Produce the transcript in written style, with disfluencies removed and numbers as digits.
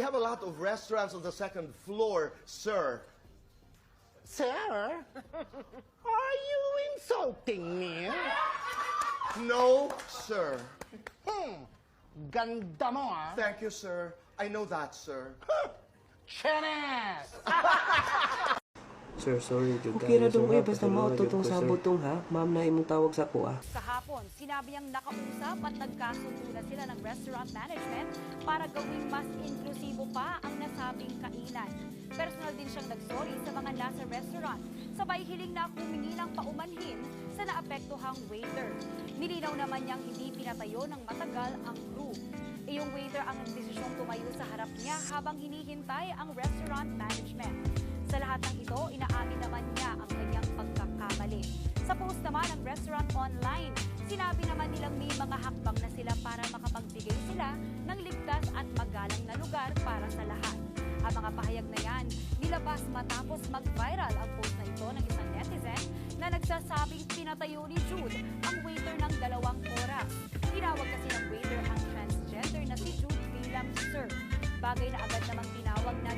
have a lot of restaurants on the second floor, sir. Sir, are you insulting me? No, sir. Ganda mo, ah. Thank you, sir. I know that, sir. Chenes! Sir, sorry, Jud. Okay ra dong basta mao tong sabot tong ha. Ma'am na imong tawag sa ko ah. Kahapon, sinabi niyang nakausap at nagkasundo na sila ng restaurant management para gawing mas inklusibo pa ang nasabing kainan. Personal din siyang nagsorry sa mga nasa restaurant, sabay hiling na humingi ng paumanhin sa naapektuhang waiter. Nilinaw naman niyang hindi pinatayo ng matagal ang crew. Yung waiter ang desisyong tumayo sa harap niya habang hinihintay ang restaurant management. Sa lahat ng ito, inaamin naman niya ang kanyang pagkakamali. Sa post naman ng restaurant online, sinabi naman nilang may mga hakbang na sila para makapagbigay sila ng ligtas at magalang na lugar para sa lahat. Ang mga pahayag na yan, nilabas matapos mag-viral ang post na ito ng isang netizen na nagsasabing pinatayo ni Jude ang waiter ng 2 oras. Tinawag kasi ng waiter ang transgender na si Jude bilang sir. Bagay na agad namang tinawag na